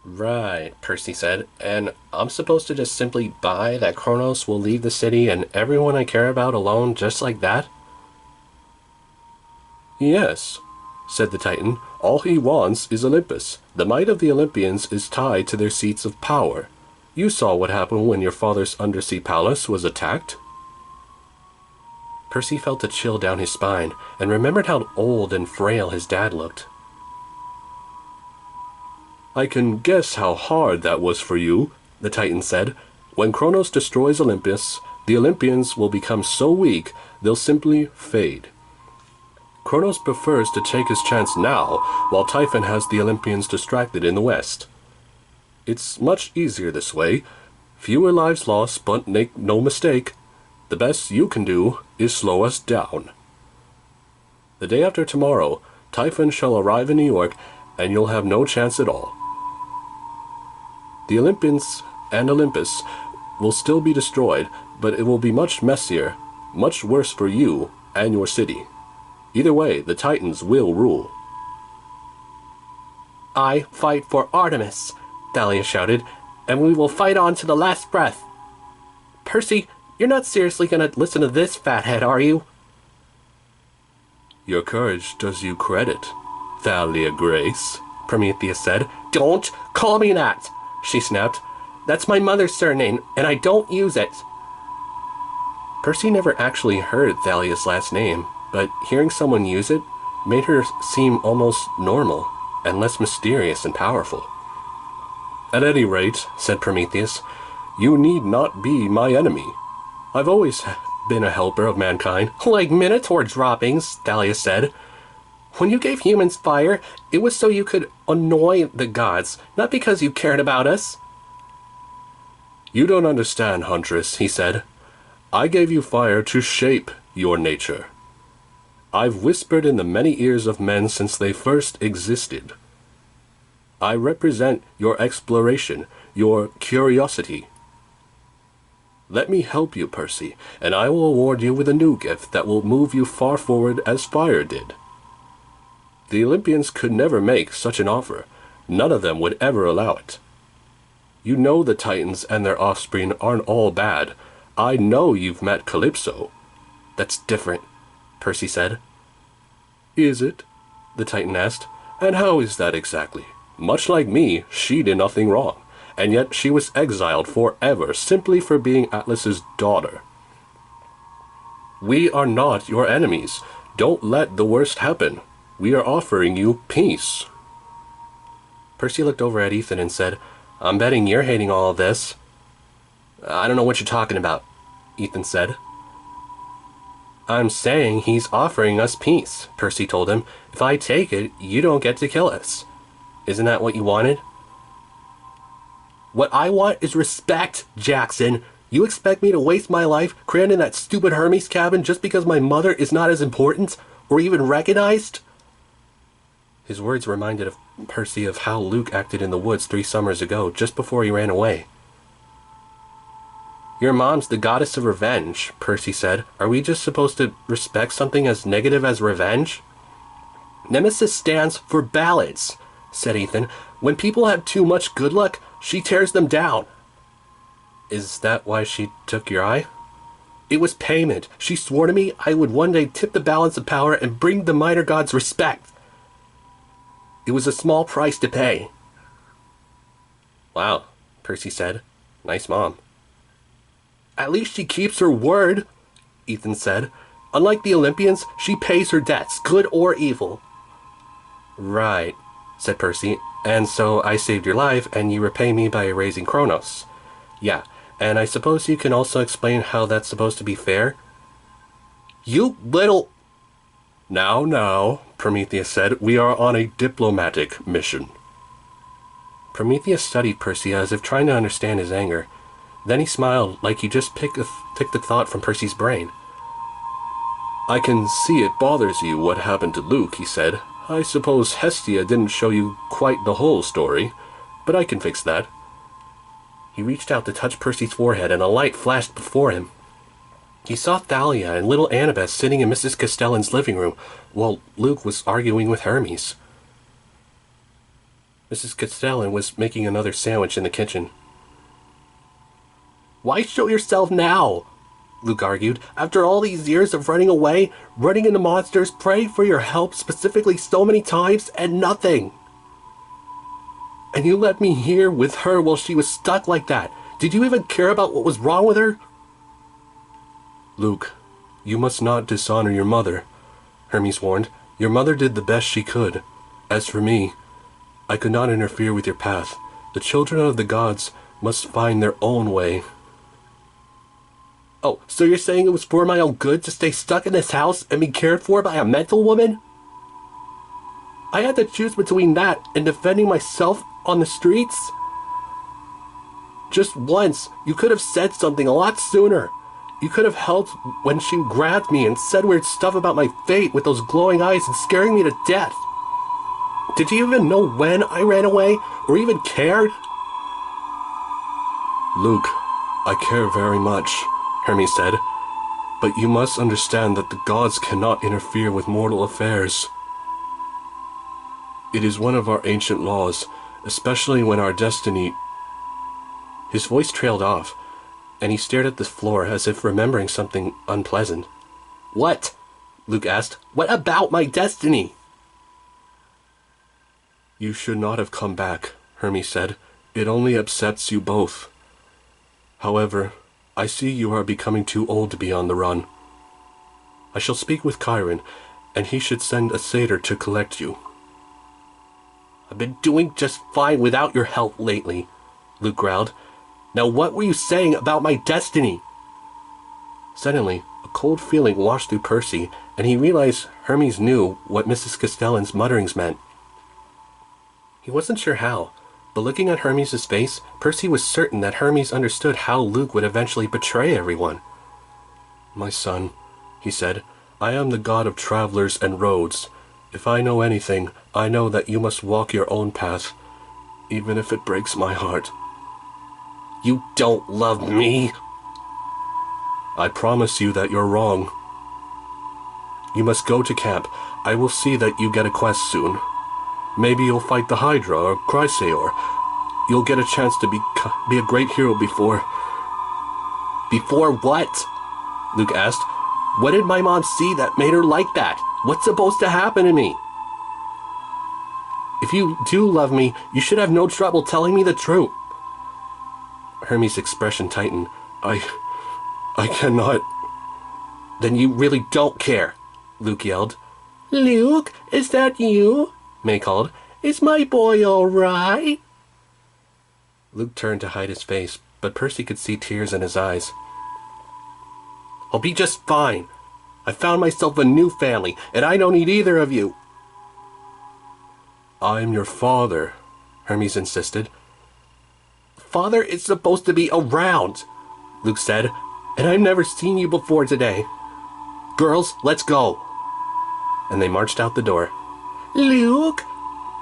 Right, Percy said, and I'm supposed to just simply buy that Kronos will leave the city and everyone I care about alone just like that? Yes, said the Titan. All he wants is Olympus. The might of the Olympians is tied to their seats of power. You saw what happened when your father's undersea palace was attacked. Percy felt a chill down his spine and remembered how old and frail his dad looked. I can guess how hard that was for you, the Titan said. When Kronos destroys Olympus, the Olympians will become so weak they'll simply fade. Kronos prefers to take his chance now, while Typhon has the Olympians distracted in the west. It's much easier this way. Fewer lives lost, but make no mistake, the best you can do is slow us down. The day after tomorrow, Typhon shall arrive in New York, and you'll have no chance at all. The Olympians and Olympus will still be destroyed, but it will be much messier, much worse for you and your city. Either way, the Titans will rule. I fight for Artemis, Thalia shouted, and we will fight on to the last breath. Percy, you're not seriously going to listen to this fathead, are you? Your courage does you credit, Thalia Grace, Prometheus said. Don't call me that, she snapped. That's my mother's surname, and I don't use it. Percy never actually heard Thalia's last name, but hearing someone use it made her seem almost normal and less mysterious and powerful. At any rate, said Prometheus, you need not be my enemy. I've always been a helper of mankind. Like Minotaur droppings, Thalia said. When you gave humans fire, it was so you could annoy the gods, not because you cared about us. You don't understand, Huntress, he said. I gave you fire to shape your nature. I've whispered in the many ears of men since they first existed. I represent your exploration, your curiosity. Let me help you, Percy, and I will award you with a new gift that will move you far forward as fire did. The Olympians could never make such an offer. None of them would ever allow it. You know the Titans and their offspring aren't all bad. I know you've met Calypso. That's different, Percy said. Is it? The Titan asked. And how is that exactly? Much like me, she did nothing wrong, and yet she was exiled forever simply for being Atlas's daughter. We are not your enemies. Don't let the worst happen. We are offering you peace. Percy looked over at Ethan and said, I'm betting you're hating all of this. I don't know what you're talking about, Ethan said. I'm saying he's offering us peace, Percy told him. If I take it, you don't get to kill us. Isn't that what you wanted? What I want is respect, Jackson. You expect me to waste my life crammed in that stupid Hermes cabin just because my mother is not as important or even recognized? His words reminded of Percy of how Luke acted in the woods 3 summers ago, just before he ran away. Your mom's the goddess of revenge, Percy said. Are we just supposed to respect something as negative as revenge? Nemesis stands for balance, said Ethan. When people have too much good luck, she tears them down. Is that why she took your eye? It was payment. She swore to me I would one day tip the balance of power and bring the minor gods respect. It was a small price to pay. Wow, Percy said. Nice mom. At least she keeps her word, Ethan said. Unlike the Olympians, she pays her debts, good or evil. Right, said Percy. And so I saved your life, and you repay me by erasing Kronos. Yeah, and I suppose you can also explain how that's supposed to be fair? You little... Now, Prometheus said, we are on a diplomatic mission. Prometheus studied Percy as if trying to understand his anger. Then he smiled like he just picked the thought from Percy's brain. I can see it bothers you what happened to Luke, he said. I suppose Hestia didn't show you quite the whole story, but I can fix that. He reached out to touch Percy's forehead, and a light flashed before him. He saw Thalia and little Annabeth sitting in Mrs. Castellan's living room, while Luke was arguing with Hermes. Mrs. Castellan was making another sandwich in the kitchen. Why show yourself now? Luke argued. After all these years of running away, running into monsters, praying for your help specifically so many times, and nothing. And you let me here with her while she was stuck like that. Did you even care about what was wrong with her? Luke, you must not dishonor your mother, Hermes warned. Your mother did the best she could. As for me, I could not interfere with your path. The children of the gods must find their own way. Oh, so you're saying it was for my own good to stay stuck in this house and be cared for by a mental woman? I had to choose between that and defending myself on the streets? Just once, you could have said something a lot sooner. You could have helped when she grabbed me and said weird stuff about my fate with those glowing eyes and scaring me to death. Did you even know when I ran away, or even cared? Luke, I care very much, Hermes said, but you must understand that the gods cannot interfere with mortal affairs. It is one of our ancient laws, especially when our destiny... His voice trailed off, and he stared at the floor as if remembering something unpleasant. What? Luke asked. What about my destiny? You should not have come back, Hermes said. It only upsets you both. However, I see you are becoming too old to be on the run. I shall speak with Chiron, and he should send a satyr to collect you. I've been doing just fine without your help lately, Luke growled. Now what were you saying about my destiny? Suddenly, a cold feeling washed through Percy, and he realized Hermes knew what Mrs. Castellan's mutterings meant. He wasn't sure how, but looking at Hermes' face, Percy was certain that Hermes understood how Luke would eventually betray everyone. My son, he said, I am the god of travelers and roads. If I know anything, I know that you must walk your own path, even if it breaks my heart. You don't love me. I promise you that you're wrong. You must go to camp. I will see that you get a quest soon. Maybe you'll fight the Hydra or Chrysaor. You'll get a chance to be a great hero before... Before what? Luke asked. What did my mom see that made her like that? What's supposed to happen to me? If you do love me, you should have no trouble telling me the truth. Hermes' expression tightened. I cannot... Then you really don't care, Luke yelled. Luke, is that you? May called. Is my boy all right? Luke turned to hide his face, but Percy could see tears in his eyes. I'll be just fine. I found myself a new family, and I don't need either of you. I'm your father, Hermes insisted. Father is supposed to be around, Luke said, and I've never seen you before today. Girls, let's go. And they marched out the door. Luke,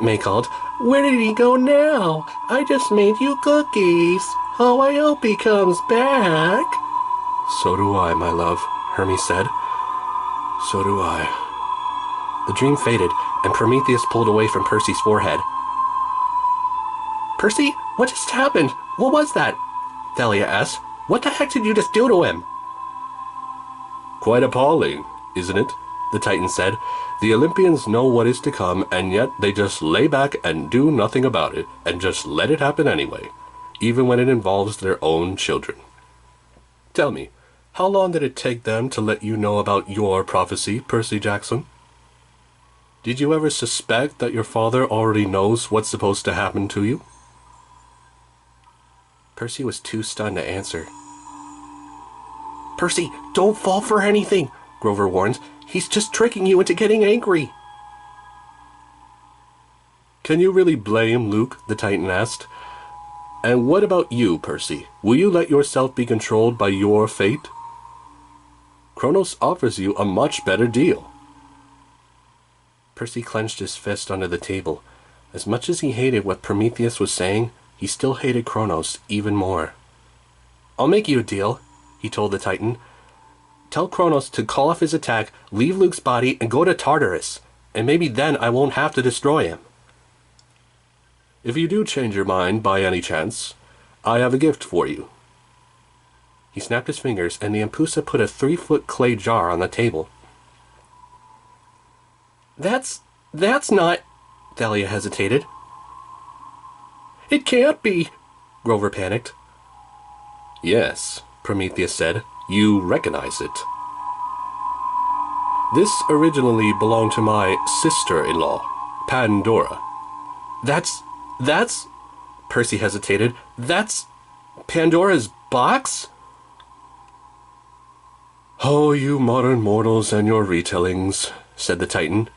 May called. Where did he go now? I just made you cookies. Oh, I hope he comes back. So do I, my love, Hermes said. So do I. The dream faded, and Prometheus pulled away from Percy's forehead. Percy, what just happened? What was that? Thalia asked. What the heck did you just do to him? Quite appalling, isn't it? The Titan said. The Olympians know what is to come, and yet they just lay back and do nothing about it, and just let it happen anyway, even when it involves their own children. Tell me, how long did it take them to let you know about your prophecy, Percy Jackson? Did you ever suspect that your father already knows what's supposed to happen to you? Percy was too stunned to answer. Percy, don't fall for anything, Grover warned. He's just tricking you into getting angry. Can you really blame Luke? The Titan asked. And what about you, Percy? Will you let yourself be controlled by your fate? Kronos offers you a much better deal. Percy clenched his fist under the table. As much as he hated what Prometheus was saying, he still hated Kronos even more. I'll make you a deal, he told the Titan. Tell Kronos to call off his attack, leave Luke's body, and go to Tartarus, and maybe then I won't have to destroy him. If you do change your mind by any chance, I have a gift for you. He snapped his fingers, and the Empusa put a 3-foot clay jar on the table. That's not... Thalia hesitated. It can't be, Grover panicked. Yes, Prometheus said. You recognize it. This originally belonged to my sister-in-law, Pandora. That's... Percy hesitated. That's Pandora's box? Oh, you modern mortals and your retellings, said the Titan.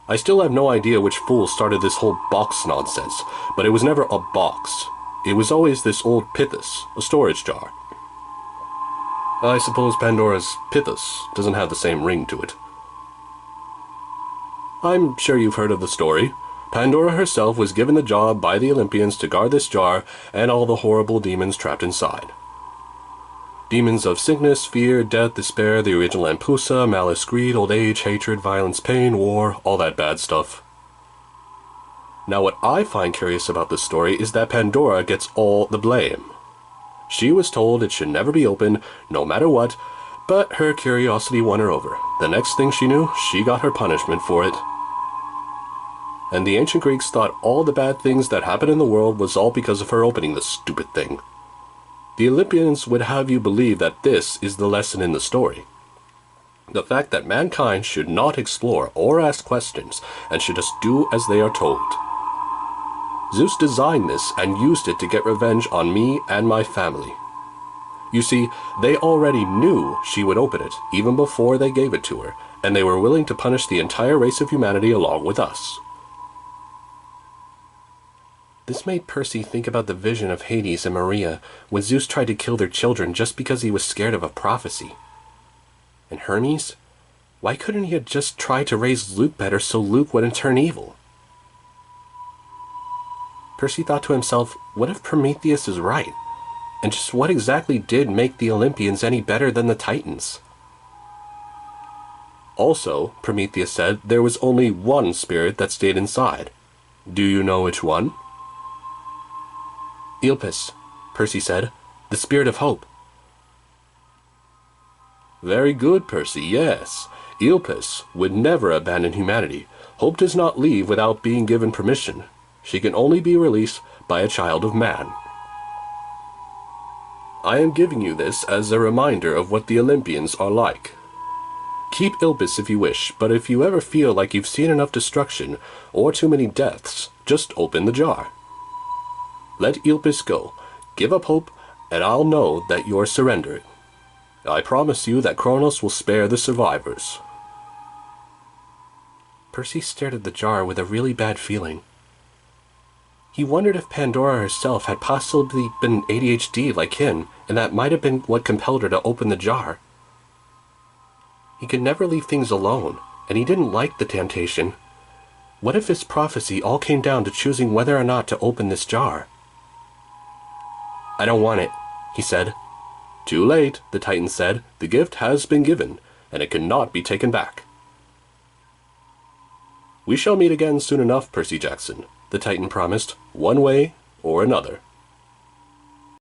I still have no idea which fool started this whole box nonsense, but it was never a box. It was always this old pithus, a storage jar. I suppose Pandora's pithus doesn't have the same ring to it. I'm sure you've heard of the story. Pandora herself was given the job by the Olympians to guard this jar and all the horrible demons trapped inside. Demons of sickness, fear, death, despair, the original Empusa, malice, greed, old age, hatred, violence, pain, war, all that bad stuff. Now what I find curious about this story is that Pandora gets all the blame. She was told it should never be opened, no matter what, but her curiosity won her over. The next thing she knew, she got her punishment for it. And the ancient Greeks thought all the bad things that happened in the world was all because of her opening the stupid thing. The Olympians would have you believe that this is the lesson in the story. The fact that mankind should not explore or ask questions and should just do as they are told. Zeus designed this and used it to get revenge on me and my family. You see, they already knew she would open it, even before they gave it to her, and they were willing to punish the entire race of humanity along with us. This made Percy think about the vision of Hades and Maria when Zeus tried to kill their children just because he was scared of a prophecy. And Hermes? Why couldn't he have just tried to raise Luke better so Luke wouldn't turn evil? Percy thought to himself, what if Prometheus is right? And just what exactly did make the Olympians any better than the Titans? Also, Prometheus said, there was only one spirit that stayed inside. Do you know which one? Iolpus, Percy said, the spirit of hope. Very good, Percy, yes. Iolpus would never abandon humanity. Hope does not leave without being given permission. She can only be released by a child of man. I am giving you this as a reminder of what the Olympians are like. Keep Iolpus if you wish, but if you ever feel like you've seen enough destruction or too many deaths, just open the jar. Let Iolpus go, give up hope, and I'll know that you're surrendered. I promise you that Kronos will spare the survivors. Percy stared at the jar with a really bad feeling. He wondered if Pandora herself had possibly been ADHD like him, and that might have been what compelled her to open the jar. He could never leave things alone, and he didn't like the temptation. What if his prophecy all came down to choosing whether or not to open this jar? I don't want it, he said. Too late, the Titan said. The gift has been given, and it cannot be taken back. We shall meet again soon enough, Percy Jackson, the Titan promised, one way or another.